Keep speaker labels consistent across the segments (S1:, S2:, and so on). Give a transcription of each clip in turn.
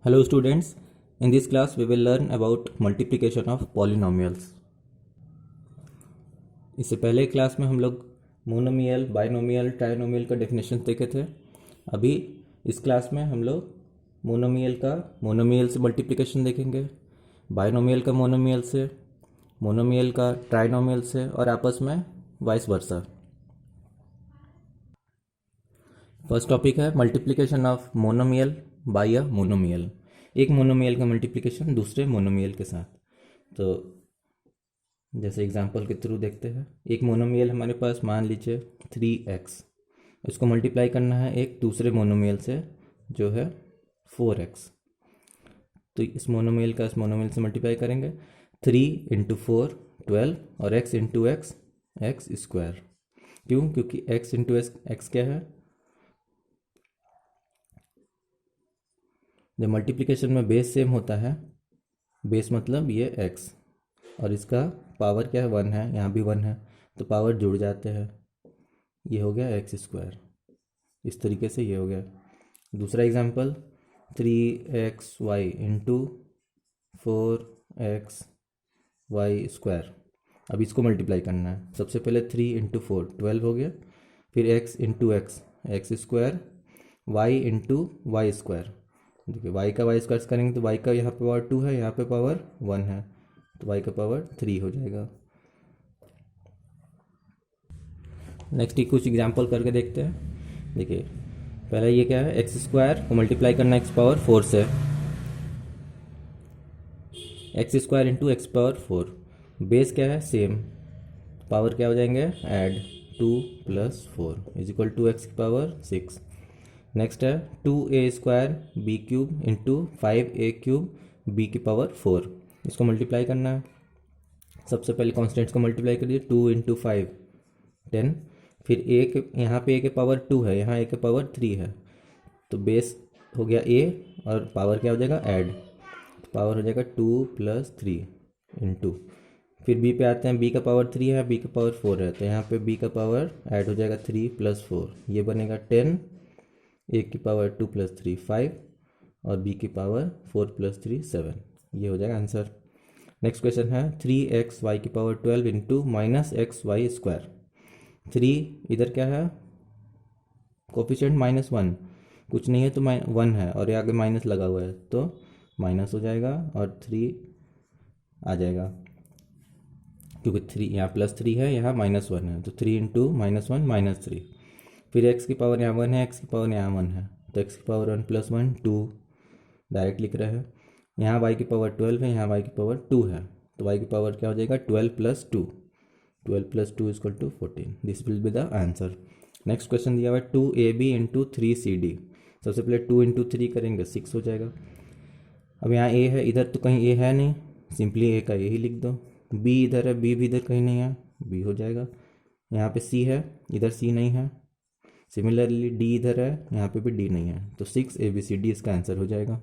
S1: Hello students, in this class we will learn about multiplication of polynomials. इससे पहले class में हम लोग मोनोमियल, बाइनोमियल, ट्राइनोमियल का डेफिनेशन देखे थे। अभी इस क्लास में हम लोग मोनोमियल से मल्टीप्लिकेशन देखेंगे, बाइनोमियल का मोनोमियल का ट्राइनोमियल से और आपस में वाइस वर्सा। फर्स्ट टॉपिक है multiplication of monomial by a monomial. एक मोनोमियल का मल्टीप्लिकेशन दूसरे मोनोमियल के साथ। तो जैसे एग्जांपल के थ्रू देखते हैं। एक मोनोमियल हमारे पास मान लीजिए 3x, इसको मल्टीप्लाई करना है एक दूसरे मोनोमियल से जो है 4x। तो इस मोनोमियल का इस मोनोमियल से मल्टीप्लाई करेंगे। 3 × 4 12 और x × x x स्क्वायर। क्यों? क्योंकि x × x क्या है, जब मल्टीप्लिकेशन में बेस सेम होता है, बेस मतलब ये x और इसका पावर क्या है 1 है, यहाँ भी 1 है, तो पावर जुड़ जाते हैं, ये हो गया x स्क्वायर। इस तरीके से ये हो गया। दूसरा एग्जांपल 3xy × 4xy स्क्वायर। अब इसको मल्टीप्लाई करना है। सबसे पहले 3 × 4 12 हो गया, फिर x × x x square, y × y square. देखिए y का y स्क्वायर करेंगे तो y का यहाँ पे पावर 2 है, यहाँ पे पावर 1 है, तो y का पावर 3 हो जाएगा। नेक्स्ट ही कुछ एग्जांपल करके देखते हैं। देखिए पहले ये क्या है, एक्स स्क्वायर को मल्टीप्लाई करना x पावर 4 से, x square × x power 4। Base क्या है सेम, पावर क्या हो जाएंगे ऐड 2 + 4 = x की पावर 6। नेक्स्ट है 2a² b³ × 5a³ b की पावर 4। इसको मल्टीप्लाई करना है। सबसे पहले कॉन्स्टेंट्स को मल्टीप्लाई करिए। 2 × 5 10, फिर a के यहाँ पे a के पावर 2 है, यहाँ a के पावर 3 है, तो बेस हो गया a और पावर क्या हो जाएगा ऐड, तो पावर हो जाएगा 2 + 3 × फिर b पे आते हैं। b का पावर 3 है, b का पावर 4 है, तो यहाँ पे b का पावर ऐड हो जाएगा 3 + 4, ये बनेगा 10। a की पावर 2 + 3 5 और b की पावर 4 + 3 7, ये हो जाएगा आंसर। नेक्स्ट क्वेश्चन है 3xy की पावर 12 × -xy स्क्वायर। 3 इधर क्या है, कोफिशिएंट -1, कुछ नहीं है तो 1 है और ये आगे माइनस लगा हुआ है तो माइनस हो जाएगा और 3 आ जाएगा, क्योंकि 3 यहाँ +3 है, यहाँ -1 है, तो 3 × -1 -3। फिर x की पावर यहाँ 1 है, x की पावर यहाँ 1 है, तो x की पावर 1 + 1 2 डायरेक्ट लिख रहे हैं। यहाँ y की पावर 12 है, यहाँ y की पावर 2 है, तो y की पावर क्या हो जाएगा 12 + 2 = 14। This will be the answer. Next question दिया हुआ है 2ab × 3cd। सबसे पहले 2 × 3 करेंगे 6 हो जाएगा। अब यहाँ a है, इधर तो कहीं a है नहीं, सिंपली a का a ही लिख दो। b इधर है, b भी इधर कहीं नहीं है, b हो जाएगा। यहाँ पे c है, इधर c नहीं है। सिमिलरली d इधर है, यहाँ पे भी d नहीं है, तो 6 ABCD इसका आंसर हो जाएगा।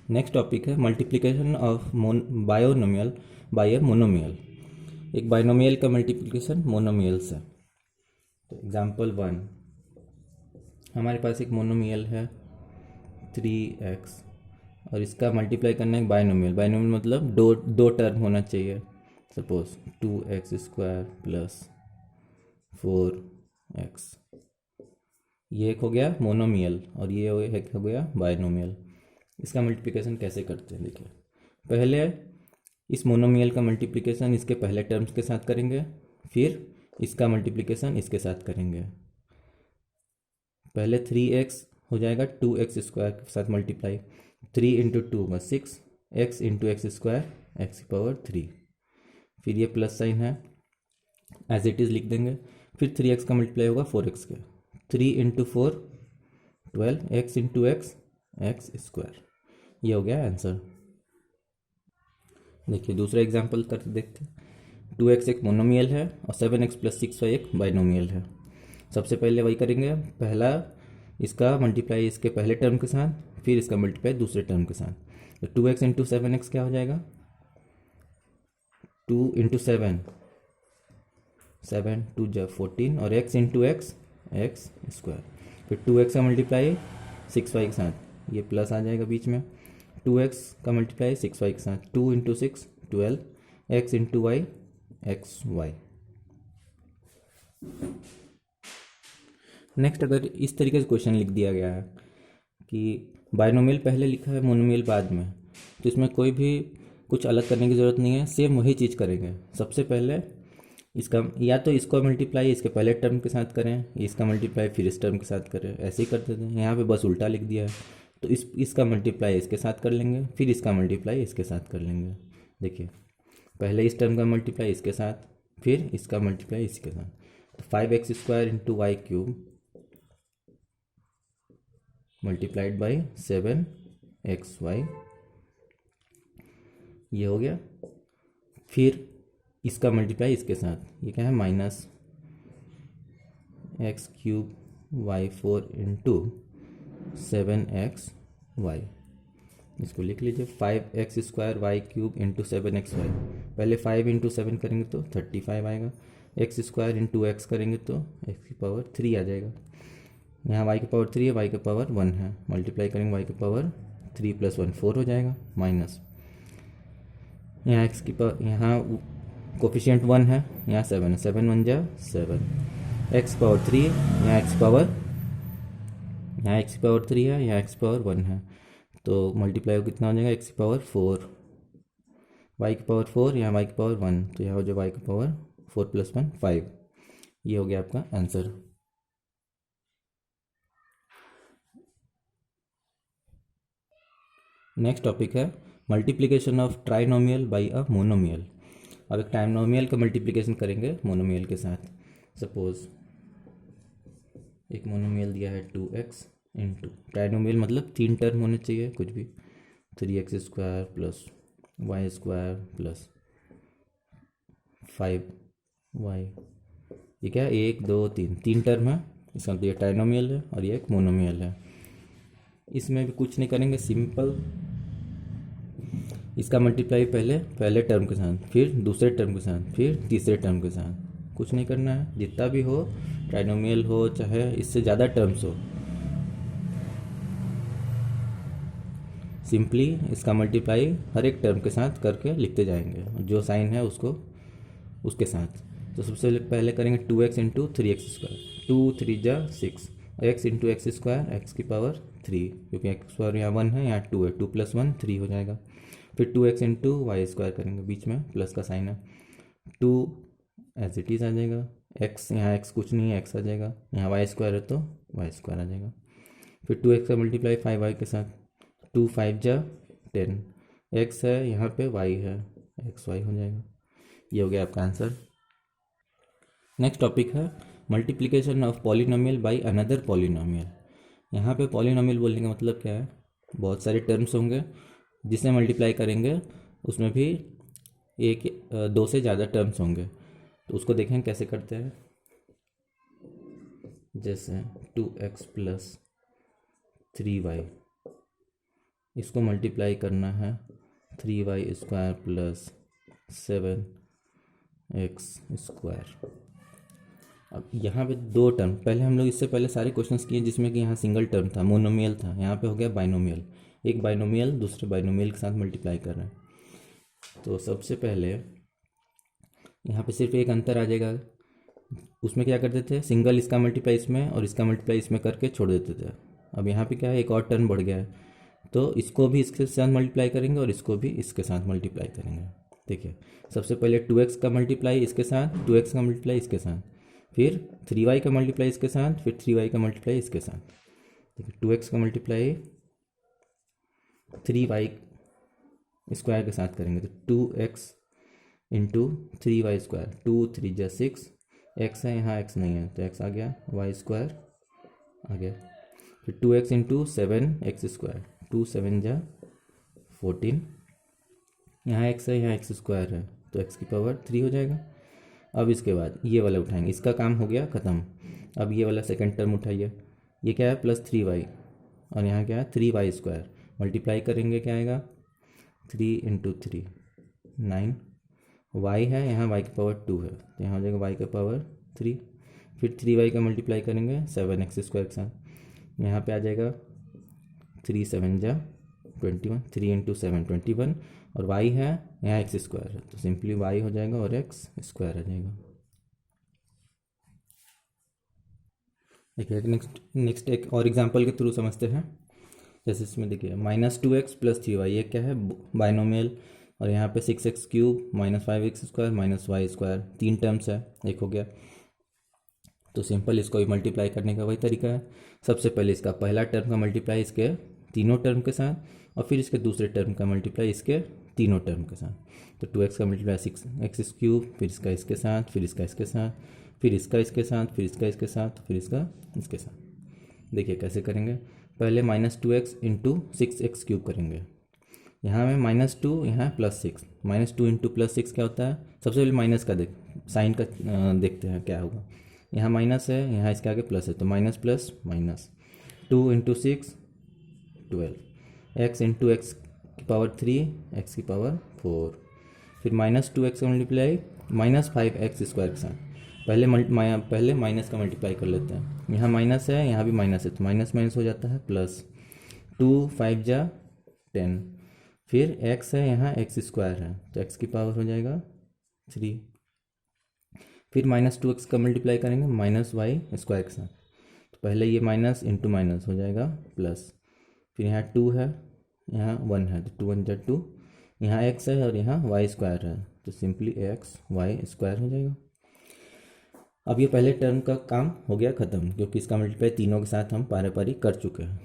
S1: नेक्स्ट टॉपिक है multiplication of binomial by a monomial. एक बाइनोमियल का मल्टीप्लिकेशन मोनोमियल से। तो एग्जांपल 1, हमारे पास एक मोनोमियल है 3x और इसका मल्टीप्लाई करना है एक बाइनोमियल। बाइनोमियल मतलब दो टर्म होना चाहिए। सपोज 2x² + 4x, ये एक हो गया मोनोमियल और ये एक हो गया बाइनोमियल। इसका मल्टीप्लिकेशन कैसे करते हैं देखिए। पहले इस मोनोमियल का मल्टीप्लिकेशन इसके पहले टर्म्स के साथ करेंगे, फिर इसका मल्टीप्लिकेशन इसके साथ करेंगे। पहले 3x हो जाएगा 2x² के साथ मल्टीप्लाई, 3 × 2 = 6, x × x² x की पावर 3, फिर ये प्लस साइन है, एज इट इज़ लिख देंगे। फिर 3x का मल्टीप्लाई होगा 4x के, 3 × 4 12, x × x x स्क्वायर, ये हो गया आंसर। देखिए दूसरा एग्जांपल करके देखते हैं। 2x एक मोनोमियल है और 7x + 6y एक बाइनोमियल है। सबसे पहले वही करेंगे, पहला इसका मल्टीप्लाई इसके पहले टर्म के साथ, फिर इसका मल्टीप्लाई दूसरे टर्म के साथ। तो 2x × 7x क्या हो जाएगा, 2 × 7 7 2 14 और x × x x स्क्वायर। फिर 2x का मल्टीप्लाई 6y के साथ, ये प्लस आ जाएगा बीच में, 2x का मल्टीप्लाई 6y के साथ, 2 into 6 12, x into y x y. Next अगर इस तरीके से क्वेश्चन लिख दिया गया है कि बाइनोमियल पहले लिखा है मोनोमियल बाद में, तो इसमें कोई भी कुछ अलग करने की ज़रूरत नहीं है, सेम वही चीज़ करेंगे। सबसे पहले इसका या तो इसको मल्टीप्लाई इसके पहले टर्म के साथ करें, इसका मल्टीप्लाई फिर इस टर्म के साथ करें, ऐसे ही कर देते हैं। यहाँ पे बस उल्टा लिख दिया है, तो इसका मल्टीप्लाई इसके साथ कर लेंगे, फिर इसका मल्टीप्लाई इसके साथ कर लेंगे। देखिए पहले इस टर्म का मल्टीप्लाई इसके साथ, फिर इसका मल्टीप्लाई इसके साथ, तो 5x² into y cube multiplied by 7xy, ये हो गया। फिर इसका मल्टीप्लाई इसके साथ, ये क्या है minus x³ y4 into 7xy, इसको लिख लीजिए 5x² y³ इंटू 7xy। पहले 5 इंटू 7 करेंगे तो 35 आएगा, x² इंटू x करेंगे तो x³ आ जाएगा। यहाँ y³ है, y⁻1 है, मल्टीप्लाई करेंगे y³ 3 + 1 4 हो जाएगा, माइनस यहाँ यहाँ कोफिशिएंट 1 है, यहाँ 7 है, 7 × 1 = 7, x⁻3 यहाँ x⁻3 है, यहाँ x⁻1 है, तो मल्टीप्लाई कितना हो जाएगा x⁻4, y⁻4 यहाँ y⁻1, तो यहाँ हो जाएगा y⁻4 + 1 5। ये हो गया आपका आंसर। नेक्स्ट टॉपिक है multiplication of trinomial by a monomial. अब एक ट्राइनोमियल का मल्टीप्लिकेशन करेंगे मोनोमियल के साथ। सपोज एक मोनोमियल दिया है 2x इंटू, ट्राइनोमियल मतलब 3 टर्म होने चाहिए कुछ भी, 3x² + y² + 5y, ये क्या है 1 2 3 टर्म है, इसका मतलब ये ट्राइनोमियल है और ये एक मोनोमियल है। इसमें भी कुछ नहीं करेंगे, सिंपल इसका मल्टीप्लाई पहले टर्म के साथ, फिर दूसरे टर्म के साथ, फिर तीसरे टर्म के साथ, कुछ नहीं करना है। जितना भी हो ट्राइनोमियल हो चाहे इससे ज़्यादा टर्म्स हो, सिंपली इसका मल्टीप्लाई हर एक टर्म के साथ करके लिखते जाएंगे, जो साइन है उसको उसके साथ। तो सबसे पहले करेंगे 2x into 3x², 2 3 = 6, x into x², x⁻3, क्योंकि x² यहाँ 1 है, यहाँ 2 है, 2 + 1 3 हो जाएगा। फिर 2x इंटू y² करेंगे, बीच में प्लस का साइन है, 2 एज इट इज़ आ जाएगा, x यहाँ x कुछ नहीं है, x आ जाएगा, यहाँ y² है तो y² आ जाएगा। फिर 2x का मल्टीप्लाई 5y के साथ, 2 5 = 10, x है यहाँ पे, y है, xy हो जाएगा। ये हो गया आपका आंसर। नेक्स्ट टॉपिक है multiplication of polynomial by another polynomial. यहाँ पे पॉलिनोमियल बोलने का मतलब क्या है, बहुत सारे टर्म्स होंगे जिसे मल्टीप्लाई करेंगे, उसमें भी एक 2 से ज़्यादा टर्म्स होंगे, तो उसको देखें कैसे करते हैं। जैसे 2x + 3y, इसको मल्टीप्लाई करना है 3y² + 7x²। अब यहाँ पे 2 टर्म, पहले हम लोग इससे पहले सारे क्वेश्चंस किए जिसमें कि यहाँ सिंगल टर्म था, मोनोमियल था, यहाँ पे हो गया बाइनोमियल, एक बाइनोमियल दूसरे बाइनोमियल के साथ मल्टीप्लाई कर रहे हैं। तो सबसे पहले यहाँ पे सिर्फ एक अंतर आ जाएगा, उसमें क्या करते थे, सिंगल इसका मल्टीप्लाई इसमें और इसका मल्टीप्लाई इसमें करके छोड़ देते थे। अब यहाँ पे क्या है, एक और टर्म बढ़ गया है, तो इसको भी इसके साथ मल्टीप्लाई करेंगे और इसको भी इसके साथ मल्टीप्लाई करेंगे। देखिए सबसे पहले 2x का मल्टीप्लाई इसके साथ, 2x का मल्टीप्लाई इसके साथ, फिर 3y का मल्टीप्लाई इसके साथ, फिर 3y का मल्टीप्लाई इसके साथ। देखिए 2x का मल्टीप्लाई 3y² के साथ करेंगे, तो 2x इंटू 3y², 2 3 = 6, x है यहाँ x नहीं है तो x आ गया, y² आ गया। फिर 2x इंटू 7x², 2 7 = 14, यहाँ x है यहाँ x² है तो x⁻3 हो जाएगा। अब इसके बाद ये वाला उठाएंगे, इसका काम हो गया ख़त्म। अब ये वाला सेकंड टर्म उठाइए, ये क्या है +3y और यहाँ क्या है 3y², मल्टीप्लाई करेंगे क्या आएगा 3 इंटू 3 9, y है यहाँ y⁻2 है तो यहाँ हो जाएगा y⁻3। फिर 3y का मल्टीप्लाई करेंगे 7x² के साथ, यहाँ पे आ जाएगा 3 7 जा 21, 3 इंटू 7 21, और y है यहाँ एक्स स्क्वायर है, तो सिंपली y हो जाएगा और एक्स स्क्वायर आ जाएगा। देखिए नेक्स्ट एक और एग्जांपल के थ्रू समझते हैं। जैसे इसमें देखिए -2x+3y, ये क्या है, बाइनोमियल, और यहाँ पे 6x³ -5x² -y², 3 टर्म्स है, एक हो गया। तो सिंपल इसको भी मल्टीप्लाई करने का वही तरीका है। सबसे पहले इसका पहला टर्म का मल्टीप्लाई इसके तीनों टर्म के साथ, और फिर इसके दूसरे टर्म का मल्टीप्लाई इसके तीनों टर्म के साथ। तो 2x का मल्टीप्लाई 6x³, फिर इसका इसके साथ, फिर इसका इसके साथ, फिर इसका इसके साथ, फिर इसका इसके साथ, फिर इसका इसके साथ। देखिए कैसे करेंगे। पहले -2x इंटू 6x³ करेंगे। यहाँ में -2, यहाँ +6, -2 इंटू +6 क्या होता है। सबसे पहले माइनस का साइन का देखते हैं क्या होगा। यहाँ माइनस है, यहाँ इसके आगे प्लस है, तो minus plus minus. 2 into 6 12, x into x की पावर 3 x की पावर 4, फिर -2x का मल्टीप्लाई -5x² के साथ। पहले माइनस का मल्टीप्लाई कर लेते हैं। यहाँ माइनस है, यहाँ भी माइनस है, तो माइनस माइनस हो जाता है प्लस। 2 5 जा 10, फिर x है, यहाँ x² है, तो x की पावर हो जाएगा 3। फिर -2x का मल्टीप्लाई करेंगे -y² के साथ। तो पहले ये माइनस इंटू माइनस हो जाएगा प्लस। फिर यहाँ 2 है, यहाँ 1 है, तो 2 1 जा 2, यहाँ x है और यहाँ y² है, तो सिंपली x y² हो जाएगा। अब ये पहले टर्म का काम हो गया ख़त्म, क्योंकि इसका मल्टीप्लाई तीनों के साथ हम पारी पारी कर चुके हैं।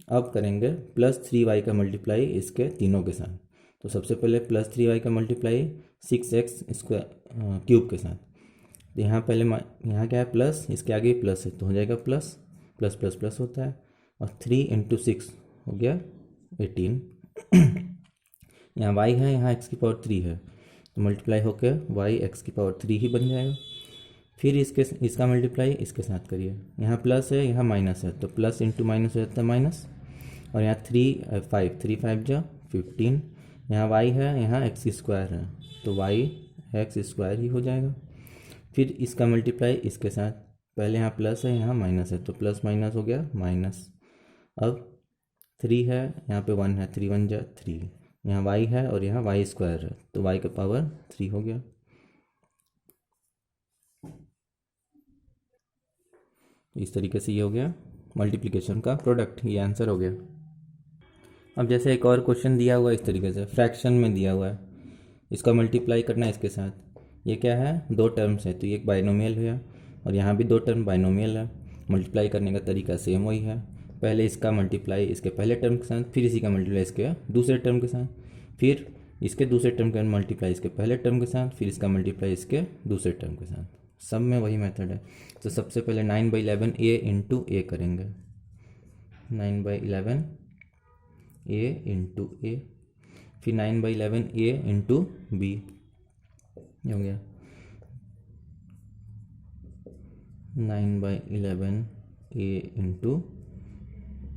S1: अब करेंगे +3y का मल्टीप्लाई इसके तीनों के साथ। तो सबसे पहले +3y का मल्टीप्लाई 6x³ के साथ। तो यहाँ पहले यहाँ क्या है, प्लस, इसके आगे प्लस है, तो हो जाएगा प्लस प्लस प्लस प्लस होता है, और 3 इंटू 6 हो गया 18। यहाँ y है, यहाँ x की पावर 3 है, तो मल्टीप्लाई होकर y x की पावर 3 ही बन जाएगा। फिर इसका मल्टीप्लाई इसके साथ करिए। यहाँ प्लस है, यहाँ माइनस है, तो प्लस इंटू माइनस हो जाता है माइनस, और यहाँ 3 5 जा 15। यहाँ y है, यहाँ x² है, तो y x² ही हो जाएगा। फिर इसका मल्टीप्लाई इसके साथ। पहले यहाँ प्लस है, यहाँ माइनस है, तो प्लस माइनस हो गया माइनस। अब 3 है, यहाँ पे 1 है, 3 1 जा 3, यहाँ y है और यहाँ y² है, तो y का पावर 3 हो गया। इस तरीके से ये हो गया मल्टीप्लिकेशन का प्रोडक्ट, ये आंसर हो गया। अब जैसे एक और क्वेश्चन दिया हुआ है इस तरीके से, फ्रैक्शन में दिया हुआ है, इसका मल्टीप्लाई करना है इसके साथ। ये क्या है, 2 टर्म्स है, तो ये एक बाइनोमियल है, और यहाँ भी 2 टर्म बाइनोमियल है। मल्टीप्लाई करने का तरीका सेम वही है। पहले इसका मल्टीप्लाई इसके पहले टर्म के साथ, फिर इसी का मल्टीप्लाई इसके दूसरे टर्म के साथ, फिर इसके दूसरे टर्म का मल्टीप्लाई इसके पहले टर्म के साथ, फिर इसका मल्टीप्लाई इसके दूसरे टर्म के साथ। सब में वही मेथड है। तो सबसे पहले 9/11 a इंटू ए करेंगे, 9/11 a इंटू ए, फिर 9/11 a इंटू बी, हो गया 9/11 a इंटू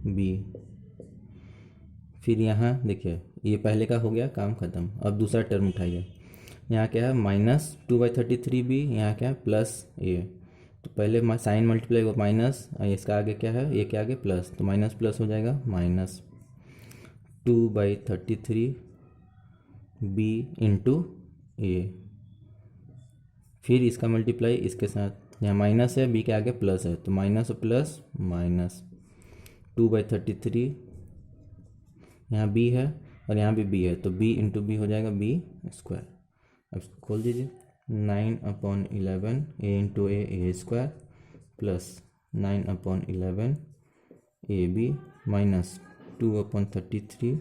S1: बी। फिर यहाँ देखिए ये पहले का हो गया, काम ख़त्म। अब दूसरा टर्म उठाइए। यहाँ क्या है, -2/33b, यहाँ क्या है प्लस a। तो पहले साइन मल्टीप्लाई हुआ माइनस, इसका आगे क्या है, ए के आगे प्लस, तो माइनस प्लस हो जाएगा -2/33b इंटू ए। फिर इसका मल्टीप्लाई इसके साथ, यहाँ माइनस है, बी के आगे प्लस है, तो माइनस और प्लस माइनस। 2/33, यहाँ बी है और यहाँ भी बी है, तो बी इंटू बी हो जाएगा b²। अब इसको खोल दीजिए, 9/11 a into a² plus 9/11 ab minus 2/33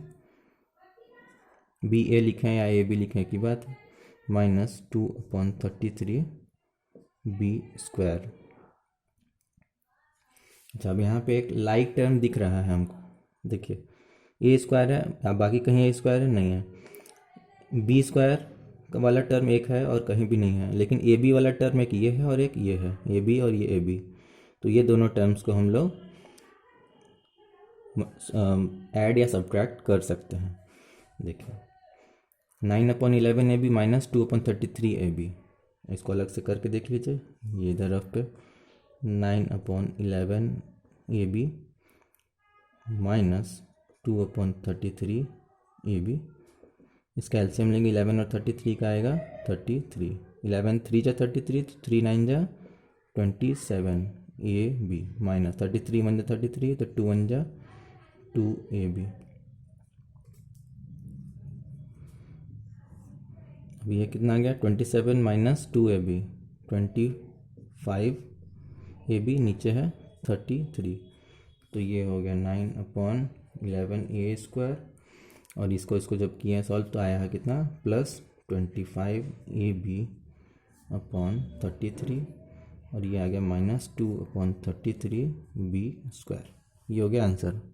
S1: B A लिखें या ए बी लिखें की बात, माइनस 2/33 b²। अच्छा, अब यहाँ पे एक लाइक टर्म दिख रहा है हमको, देखिए a² है, अब बाकी कहीं a² है नहीं है, b² वाला टर्म एक है और कहीं भी नहीं है, लेकिन ए बी वाला टर्म एक ये है और एक ये है, ए बी और ये ए बी। तो ये दोनों टर्म्स को हम लोग ऐड या सब्ट्रैक्ट कर सकते हैं। देखिए 9/11 a b minus 2/33 a b, इसको अलग से करके देख लीजिए। ये इधर रफ पे 9/11 ए बी माइनस 2/33 AB। इसका एलसीएम लेंगे 11 और 33 का आएगा 33। 11 3 जा 33 तो 3 9 जा 27 AB माइनस 33 1 जा 33 तो 2 1 जा 2 AB। अब ये कितना आ गया 27 माइनस 2 AB 25 AB, नीचे है 33, तो ये हो गया 9/11 A²। और इसको जब किए सॉल्व तो आया है कितना प्लस 25 AB/33, और ये आ गया -2/33 B²। ये हो गया आंसर।